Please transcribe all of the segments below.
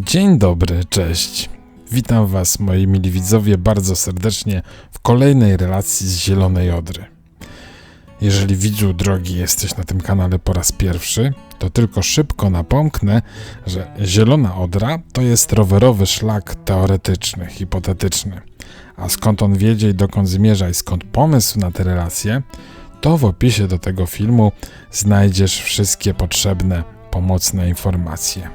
Dzień dobry, cześć. Witam Was, moi mili widzowie, bardzo serdecznie w kolejnej relacji z Zielonej Odry. Jeżeli widzu drogi jesteś na tym kanale po raz pierwszy, to tylko szybko napomknę, że Zielona Odra to jest rowerowy szlak teoretyczny, hipotetyczny. A skąd on wiedzie i dokąd zmierza i skąd pomysł na te relacje, to w opisie do tego filmu znajdziesz wszystkie potrzebne, pomocne informacje.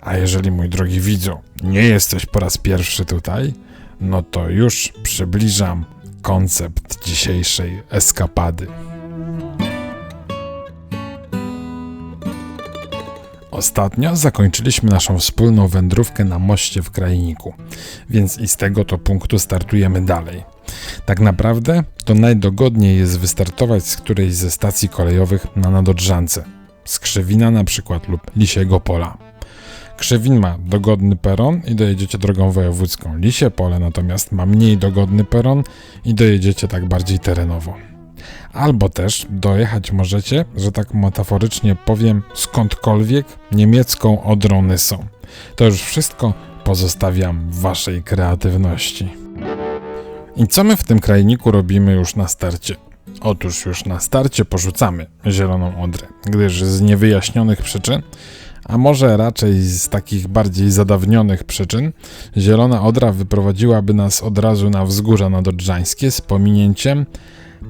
A jeżeli, mój drogi widzu, nie jesteś po raz pierwszy tutaj, no to już przybliżam koncept dzisiejszej eskapady. Ostatnio zakończyliśmy naszą wspólną wędrówkę na moście w Krajniku, więc i z tego to punktu startujemy dalej. Tak naprawdę to najdogodniej jest wystartować z którejś ze stacji kolejowych na Nadodrzance, z Krzewina na przykład lub Lisiego Pola. Krzewin ma dogodny peron i dojedziecie drogą wojewódzką. Lisie Pole natomiast ma mniej dogodny peron i dojedziecie tak bardziej terenowo. Albo też dojechać możecie, że tak metaforycznie powiem, skądkolwiek niemiecką Odrą Nysą. To już wszystko pozostawiam waszej kreatywności. I co my w tym Krajniku robimy już na starcie? Otóż już na starcie porzucamy Zieloną Odrę, gdyż z niewyjaśnionych przyczyn, a może raczej z takich bardziej zadawnionych przyczyn, Zielona Odra wyprowadziłaby nas od razu na wzgórza nadodrzańskie z pominięciem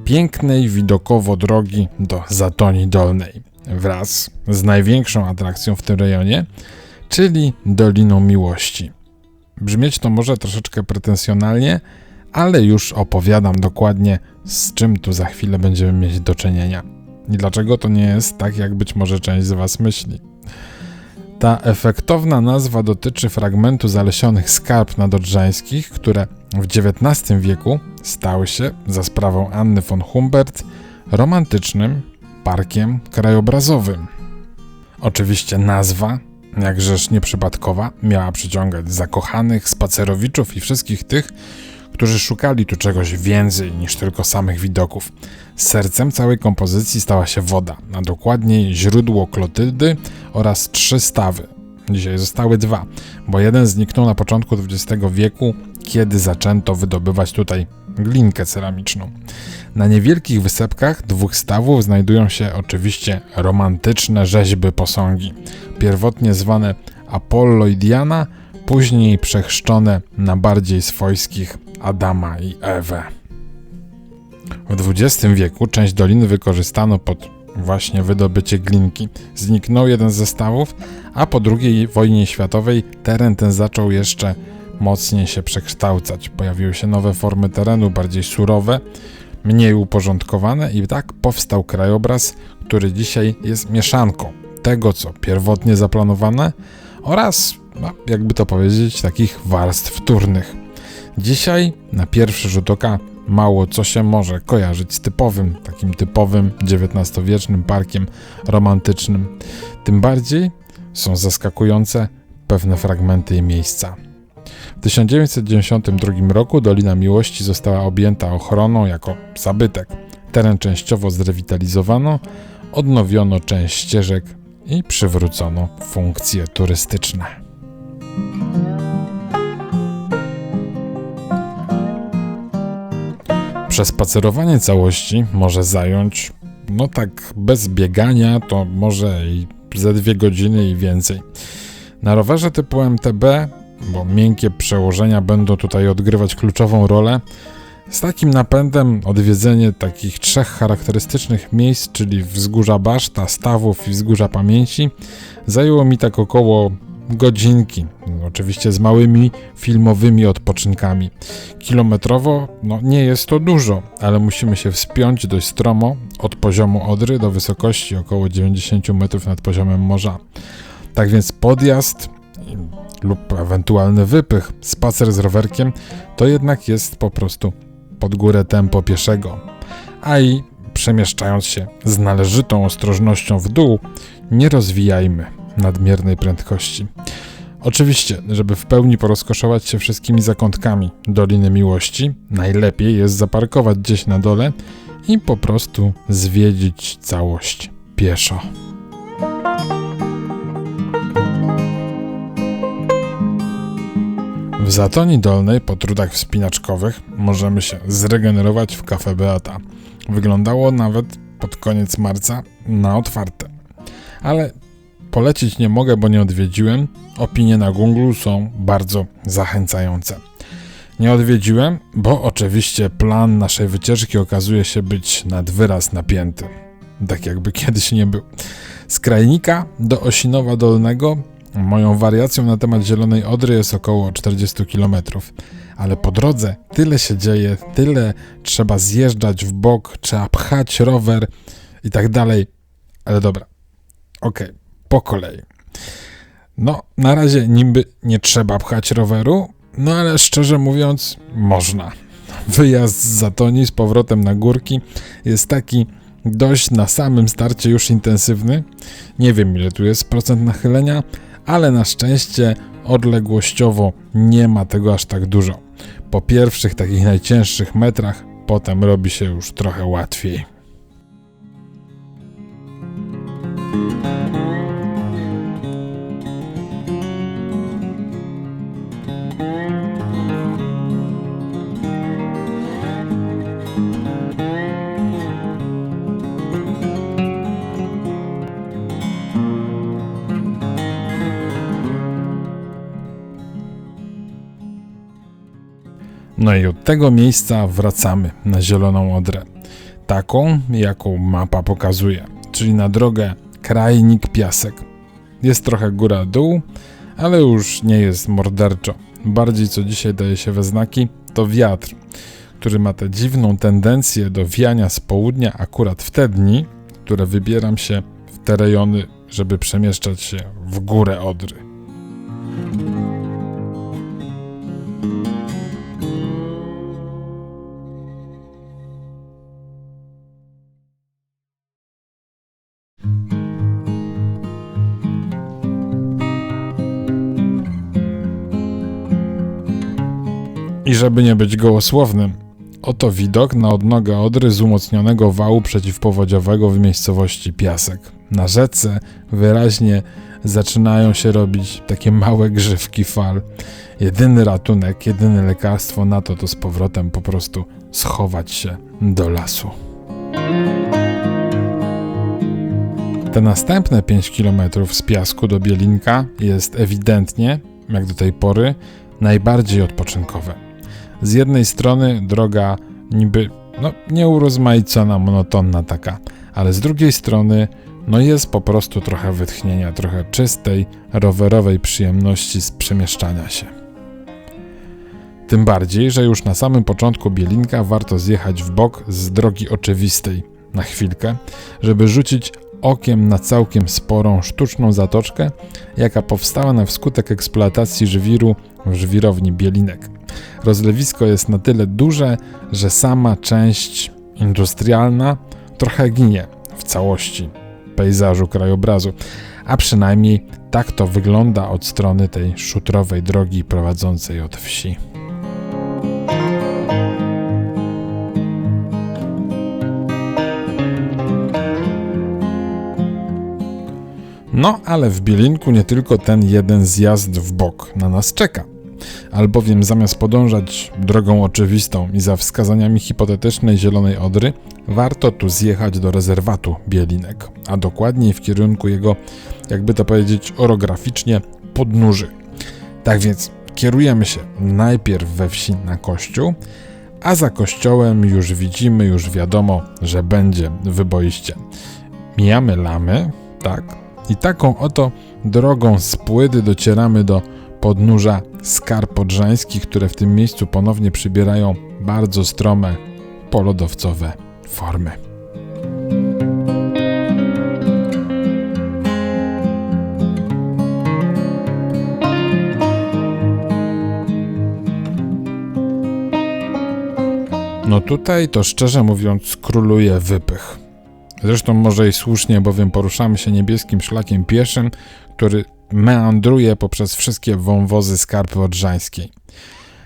pięknej widokowo drogi do Zatoni Dolnej, wraz z największą atrakcją w tym rejonie, czyli Doliną Miłości. Brzmieć to może troszeczkę pretensjonalnie, ale już opowiadam dokładnie, z czym tu za chwilę będziemy mieć do czynienia. I dlaczego to nie jest tak, jak być może część z was myśli. Ta efektowna nazwa dotyczy fragmentu zalesionych skarp nadodrzańskich, które w XIX wieku stały się, za sprawą Anny von Humbert, romantycznym parkiem krajobrazowym. Oczywiście nazwa, jakżeż nieprzypadkowa, miała przyciągać zakochanych, spacerowiczów i wszystkich tych, którzy szukali tu czegoś więcej niż tylko samych widoków. Sercem całej kompozycji stała się woda, a dokładniej źródło Klotyldy oraz 3 stawy. Dzisiaj zostały 2, bo jeden zniknął na początku XX wieku, kiedy zaczęto wydobywać tutaj glinkę ceramiczną. Na niewielkich wysepkach 2 stawów znajdują się oczywiście romantyczne rzeźby posągi, pierwotnie zwane Apollo i Diana, później przechrzczone na bardziej swojskich Adama i Ewę. W XX wieku część doliny wykorzystano pod właśnie wydobycie glinki. Zniknął jeden ze stawów, a po II wojnie światowej teren ten zaczął jeszcze mocniej się przekształcać. Pojawiły się nowe formy terenu, bardziej surowe, mniej uporządkowane i tak powstał krajobraz, który dzisiaj jest mieszanką tego, co pierwotnie zaplanowane oraz, jakby to powiedzieć, takich warstw wtórnych. Dzisiaj na pierwszy rzut oka mało co się może kojarzyć z takim typowym XIX-wiecznym parkiem romantycznym. Tym bardziej są zaskakujące pewne fragmenty i miejsca. W 1992 roku Dolina Miłości została objęta ochroną jako zabytek. Teren częściowo zrewitalizowano, odnowiono część ścieżek i przywrócono funkcje turystyczne. Przespacerowanie całości może zająć, tak bez biegania, to może i ze 2 godziny i więcej. Na rowerze typu MTB, bo miękkie przełożenia będą tutaj odgrywać kluczową rolę, z takim napędem odwiedzenie takich 3 charakterystycznych miejsc, czyli Wzgórza Baszta, Stawów i Wzgórza Pamięci, zajęło mi tak około godzinki, oczywiście z małymi filmowymi odpoczynkami. Kilometrowo nie jest to dużo, ale musimy się wspiąć dość stromo od poziomu Odry do wysokości około 90 metrów nad poziomem morza. Tak więc podjazd lub ewentualny wypych, spacer z rowerkiem to jednak jest po prostu pod górę tempo pieszego, a i przemieszczając się z należytą ostrożnością w dół, nie rozwijajmy nadmiernej prędkości. Oczywiście, żeby w pełni porozkoszować się wszystkimi zakątkami Doliny Miłości, najlepiej jest zaparkować gdzieś na dole i po prostu zwiedzić całość pieszo. Zatonii Dolnej po trudach wspinaczkowych możemy się zregenerować w Cafe Beata. Wyglądało nawet pod koniec marca na otwarte. Ale polecić nie mogę, bo nie odwiedziłem. Opinie na Google są bardzo zachęcające. Nie odwiedziłem, bo oczywiście plan naszej wycieczki okazuje się być nad wyraz napięty. Tak jakby kiedyś nie był. Z Krajnika do Osinowa Dolnego moją wariacją na temat Zielonej Odry jest około 40 km. Ale po drodze tyle się dzieje, tyle trzeba zjeżdżać w bok, trzeba pchać rower i tak dalej. Ale dobra, okej, po kolei. No, na razie niby nie trzeba pchać roweru, no ale szczerze mówiąc, można. Wyjazd z Zatonii z powrotem na górki jest taki dość na samym starcie już intensywny. Nie wiem, ile tu jest procent nachylenia, ale na szczęście odległościowo nie ma tego aż tak dużo. Po pierwszych takich najcięższych metrach potem robi się już trochę łatwiej. No i od tego miejsca wracamy na Zieloną Odrę. Taką, jaką mapa pokazuje, czyli na drogę Krajnik-Piasek. Jest trochę góra-dół, ale już nie jest morderczo. Bardziej co dzisiaj daje się we znaki, to wiatr, który ma tę dziwną tendencję do wiania z południa akurat w te dni, które wybieram się w te rejony, żeby przemieszczać się w górę Odry. I żeby nie być gołosłownym, oto widok na odnogę Odry z umocnionego wału przeciwpowodziowego w miejscowości Piasek. Na rzece wyraźnie zaczynają się robić takie małe grzywki fal. Jedyny ratunek, jedyne lekarstwo na to z powrotem po prostu schować się do lasu. Te następne 5 km z Piasku do Bielinka jest ewidentnie, jak do tej pory, najbardziej odpoczynkowe. Z jednej strony droga niby nieurozmaicona, monotonna taka, ale z drugiej strony jest po prostu trochę wytchnienia, trochę czystej, rowerowej przyjemności z przemieszczania się. Tym bardziej, że już na samym początku Bielinka warto zjechać w bok z drogi oczywistej na chwilkę, żeby rzucić okiem na całkiem sporą sztuczną zatoczkę, jaka powstała na wskutek eksploatacji żwiru w żwirowni Bielinek. Rozlewisko jest na tyle duże, że sama część industrialna trochę ginie w całości pejzażu krajobrazu, a przynajmniej tak to wygląda od strony tej szutrowej drogi prowadzącej od wsi. No, ale w Bielinku nie tylko ten jeden zjazd w bok na nas czeka, albowiem zamiast podążać drogą oczywistą i za wskazaniami hipotetycznej Zielonej Odry, warto tu zjechać do rezerwatu Bielinek, a dokładniej w kierunku jego, jakby to powiedzieć orograficznie, podnóży. Tak więc kierujemy się najpierw we wsi na kościół, a za kościołem już widzimy, już wiadomo, że będzie wyboiście. Mijamy lamy, tak, i taką oto drogą z Płydy docieramy do podnóża Skarp Odrzańskich, które w tym miejscu ponownie przybierają bardzo strome, polodowcowe formy. No tutaj to szczerze mówiąc króluje wypych. Zresztą może i słusznie, bowiem poruszamy się niebieskim szlakiem pieszym, który meandruje poprzez wszystkie wąwozy Skarpy Odrzańskiej.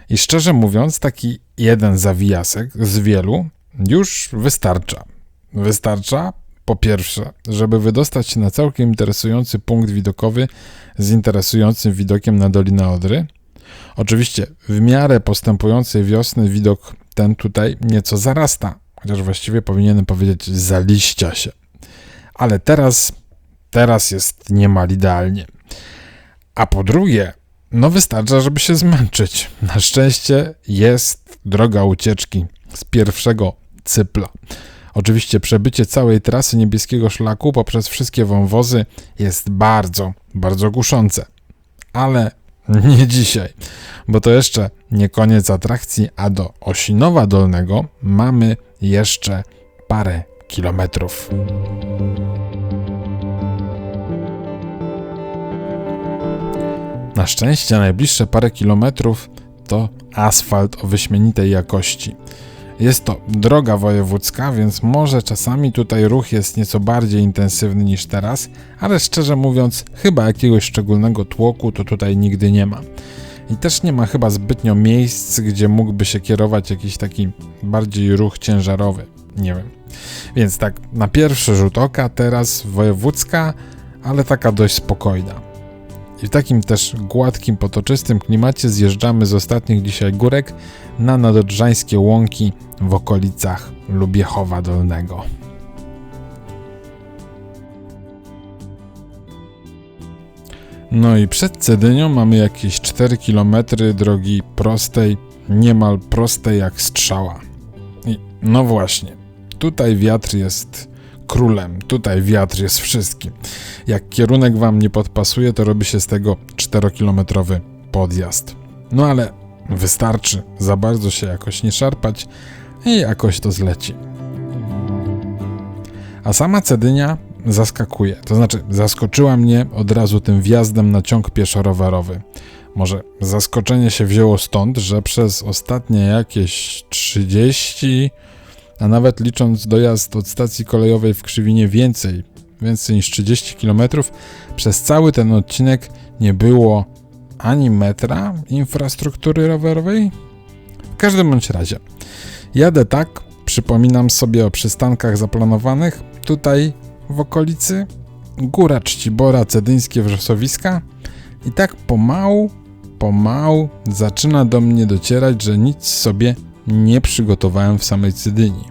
I szczerze mówiąc, taki jeden zawijasek z wielu już wystarcza. Wystarcza, po pierwsze, żeby wydostać się na całkiem interesujący punkt widokowy z interesującym widokiem na Dolinę Odry, Oczywiście w miarę postępującej wiosny widok ten tutaj nieco zarasta, chociaż właściwie powinienem powiedzieć zaliścia się. Ale teraz jest niemal idealnie. A po drugie, wystarcza, żeby się zmęczyć. Na szczęście jest droga ucieczki z pierwszego cypla. Oczywiście przebycie całej trasy niebieskiego szlaku poprzez wszystkie wąwozy jest bardzo, bardzo kuszące. Ale nie dzisiaj, bo to jeszcze nie koniec atrakcji, a do Osinowa Dolnego mamy jeszcze parę kilometrów. Na szczęście najbliższe parę kilometrów to asfalt o wyśmienitej jakości. Jest to droga wojewódzka, więc może czasami tutaj ruch jest nieco bardziej intensywny niż teraz, ale szczerze mówiąc, chyba jakiegoś szczególnego tłoku to tutaj nigdy nie ma. I też nie ma chyba zbytnio miejsc, gdzie mógłby się kierować jakiś taki bardziej ruch ciężarowy. Nie wiem. Więc tak, na pierwszy rzut oka teraz wojewódzka, ale taka dość spokojna. I w takim też gładkim, potoczystym klimacie zjeżdżamy z ostatnich dzisiaj górek na nadodrzańskie łąki w okolicach Lubiechowa Dolnego. No i przed Cedynią mamy jakieś 4 km drogi prostej, niemal prostej jak strzała. I no właśnie, tutaj wiatr jest królem, tutaj wiatr jest wszystkim. Jak kierunek wam nie podpasuje, to robi się z tego 4-kilometrowy podjazd. No ale wystarczy za bardzo się jakoś nie szarpać i jakoś to zleci. A sama Cedynia zaskakuje, to znaczy zaskoczyła mnie od razu tym wjazdem na ciąg pieszo-rowerowy. Może zaskoczenie się wzięło stąd, że przez ostatnie jakieś 30, a nawet licząc dojazd od stacji kolejowej w Krzywinie więcej niż 30 km, przez cały ten odcinek nie było ani metra infrastruktury rowerowej. W każdym bądź razie, jadę tak, przypominam sobie o przystankach zaplanowanych, tutaj w okolicy, Góra Czcibora, cedyńskie wrzosowiska i tak pomału zaczyna do mnie docierać, że nic sobie nie przygotowałem w samej Cedynii.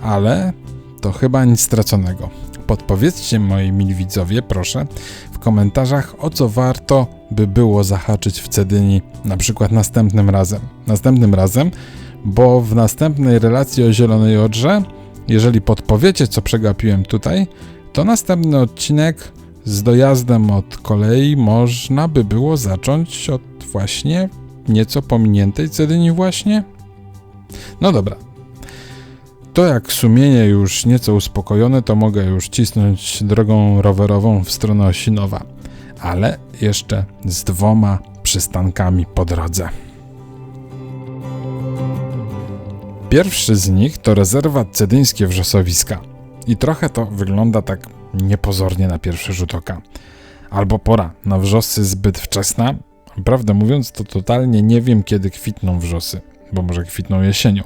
Ale to chyba nic straconego. Podpowiedzcie, moi mili widzowie, proszę, w komentarzach, o co warto by było zahaczyć w Cedynii, na przykład następnym razem, bo w następnej relacji o Zielonej Odrze, jeżeli podpowiecie, co przegapiłem tutaj, to następny odcinek z dojazdem od kolei można by było zacząć od właśnie nieco pominiętej Cedynii właśnie. No dobra. To jak sumienie już nieco uspokojone, to mogę już cisnąć drogą rowerową w stronę Osinowa, ale jeszcze z 2 przystankami po drodze. Pierwszy z nich to rezerwat cedyńskie wrzosowiska i trochę to wygląda tak niepozornie na pierwszy rzut oka. Albo pora na wrzosy zbyt wczesna. Prawdę mówiąc, to totalnie nie wiem, kiedy kwitną wrzosy, bo może kwitną jesienią.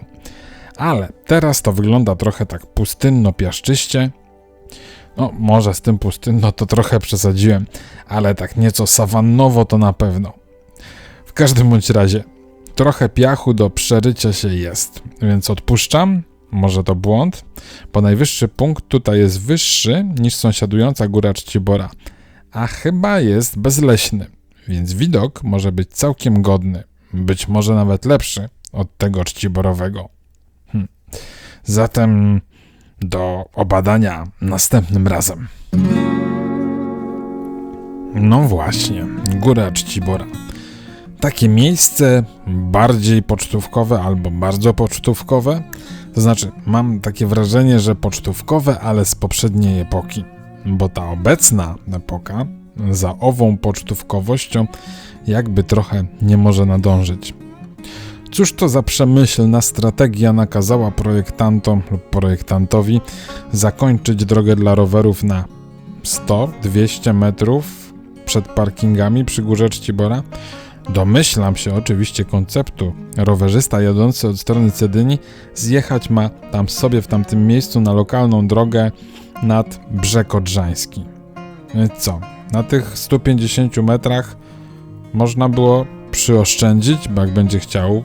Ale teraz to wygląda trochę tak pustynno-piaszczyście. No, może z tym pustynno to trochę przesadziłem, ale tak nieco sawannowo to na pewno. W każdym bądź razie, trochę piachu do przerycia się jest, więc odpuszczam. Może to błąd, bo najwyższy punkt tutaj jest wyższy niż sąsiadująca Góra Czcibora, a chyba jest bezleśny, więc widok może być całkiem godny, być może nawet lepszy od tego czciborowego. Zatem do obadania następnym razem. No właśnie, Góra Czcibora. Takie miejsce bardziej pocztówkowe albo bardzo pocztówkowe, to znaczy mam takie wrażenie, że pocztówkowe, ale z poprzedniej epoki, bo ta obecna epoka za ową pocztówkowością jakby trochę nie może nadążyć. Cóż to za przemyślna strategia nakazała projektantom lub projektantowi zakończyć drogę dla rowerów na 100-200 metrów przed parkingami przy Górze Czcibora? Domyślam się oczywiście konceptu. Rowerzysta jadący od strony Cedynii zjechać ma tam sobie w tamtym miejscu na lokalną drogę nad Brzeg Odrzański. No i co? Na tych 150 metrach można było przyoszczędzić, bo jak będzie chciał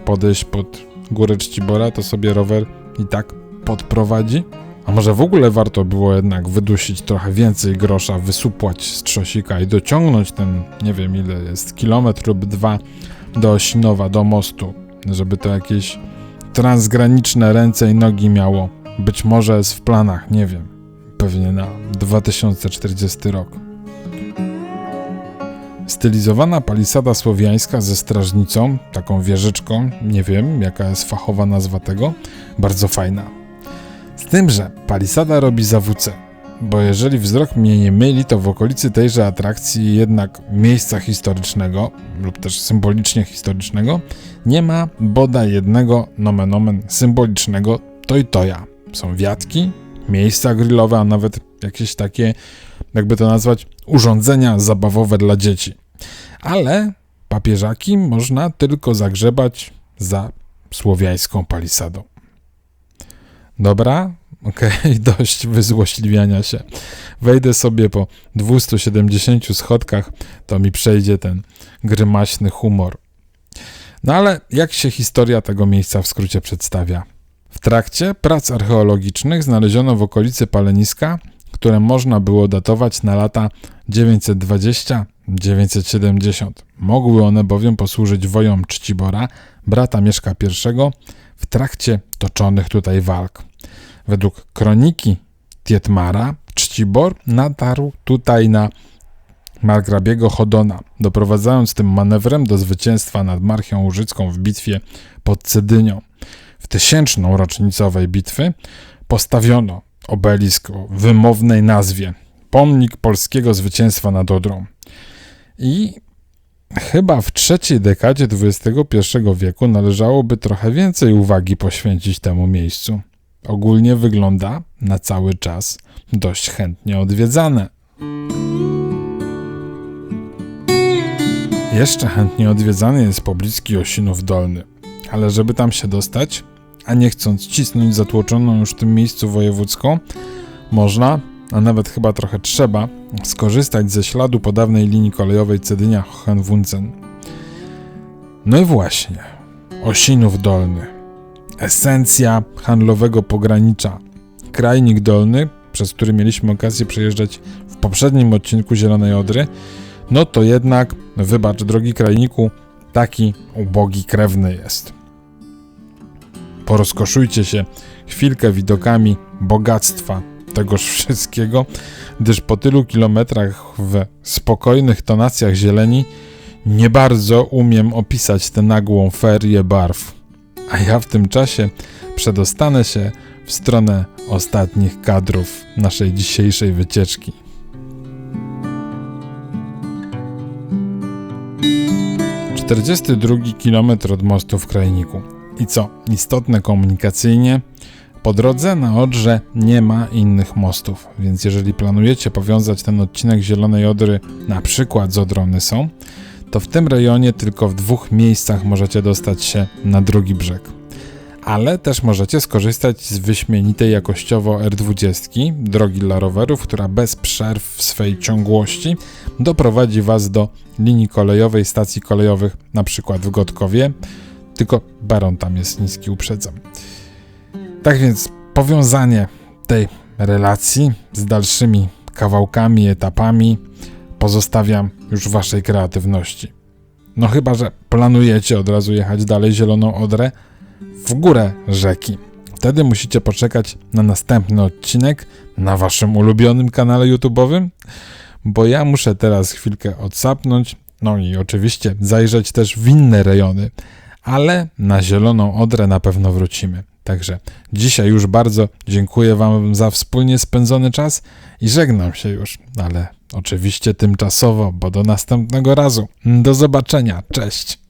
podejść pod górę Czcibora, to sobie rower i tak podprowadzi. A może w ogóle warto było jednak wydusić trochę więcej grosza, wysupłać z trzosika i dociągnąć ten, nie wiem ile jest, kilometr lub 2 do Osinowa, do mostu, żeby to jakieś transgraniczne ręce i nogi miało. Być może jest w planach, nie wiem, pewnie na 2040 rok. Stylizowana palisada słowiańska ze strażnicą, taką wieżyczką, nie wiem jaka jest fachowa nazwa tego, bardzo fajna. Z tym, że palisada robi zawódcę, bo jeżeli wzrok mnie nie myli, to w okolicy tejże atrakcji jednak miejsca historycznego lub też symbolicznie historycznego nie ma bodaj jednego nomen omen symbolicznego toj-toja. Są wiatki, miejsca grillowe, a nawet jakieś takie, jakby to nazwać, urządzenia zabawowe dla dzieci. Ale papieżaki można tylko zagrzebać za słowiańską palisadą. Dobra, okej, dość wyzłośliwiania się. Wejdę sobie po 270 schodkach, to mi przejdzie ten grymaśny humor. No ale jak się historia tego miejsca w skrócie przedstawia? W trakcie prac archeologicznych znaleziono w okolicy paleniska, które można było datować na lata 920-970. Mogły one bowiem posłużyć wojom Czcibora, brata Mieszka I, w trakcie toczonych tutaj walk. Według kroniki Tietmara Czcibor natarł tutaj na margrabiego Chodona, doprowadzając tym manewrem do zwycięstwa nad Marchią Łużycką w bitwie pod Cedynią. W 1000. rocznicę owej bitwy postawiono obelisk o wymownej nazwie Pomnik Polskiego Zwycięstwa nad Odrą. I chyba w trzeciej dekadzie XXI wieku należałoby trochę więcej uwagi poświęcić temu miejscu. Ogólnie wygląda na cały czas dość chętnie odwiedzane. Jeszcze chętnie odwiedzany jest pobliski Osinów Dolny, ale żeby tam się dostać, a nie chcąc cisnąć zatłoczoną już w tym miejscu wojewódzką, można, a nawet chyba trochę trzeba, skorzystać ze śladu po dawnej linii kolejowej Cedynia-Hohenwunden. No i właśnie, Osinów Dolny. Esencja handlowego pogranicza. Krajnik Dolny, przez który mieliśmy okazję przejeżdżać w poprzednim odcinku Zielonej Odry, no to jednak, wybacz drogi krajniku, taki ubogi krewny jest. Porozkoszujcie się chwilkę widokami bogactwa tegoż wszystkiego, gdyż po tylu kilometrach w spokojnych tonacjach zieleni nie bardzo umiem opisać tę nagłą ferię barw. A ja w tym czasie przedostanę się w stronę ostatnich kadrów naszej dzisiejszej wycieczki. – 42 kilometr od mostu w Krajniku. I co istotne komunikacyjnie, po drodze na Odrze nie ma innych mostów, więc jeżeli planujecie powiązać ten odcinek Zielonej Odry na przykład z Odrą Nysą, to w tym rejonie tylko w 2 miejscach możecie dostać się na drugi brzeg. Ale też możecie skorzystać z wyśmienitej jakościowo R20, drogi dla rowerów, która bez przerw w swej ciągłości doprowadzi Was do linii kolejowej, stacji kolejowych, na przykład w Gotkowie, tylko baron tam jest niski, uprzedzam. Tak więc powiązanie tej relacji z dalszymi kawałkami, etapami pozostawiam już Waszej kreatywności. No chyba że planujecie od razu jechać dalej Zieloną Odrę w górę rzeki. Wtedy musicie poczekać na następny odcinek na Waszym ulubionym kanale YouTube'owym, bo ja muszę teraz chwilkę odsapnąć, no i oczywiście zajrzeć też w inne rejony, ale na Zieloną Odrę na pewno wrócimy. Także dzisiaj już bardzo dziękuję Wam za wspólnie spędzony czas i żegnam się już, ale oczywiście tymczasowo, bo do następnego razu. Do zobaczenia, cześć!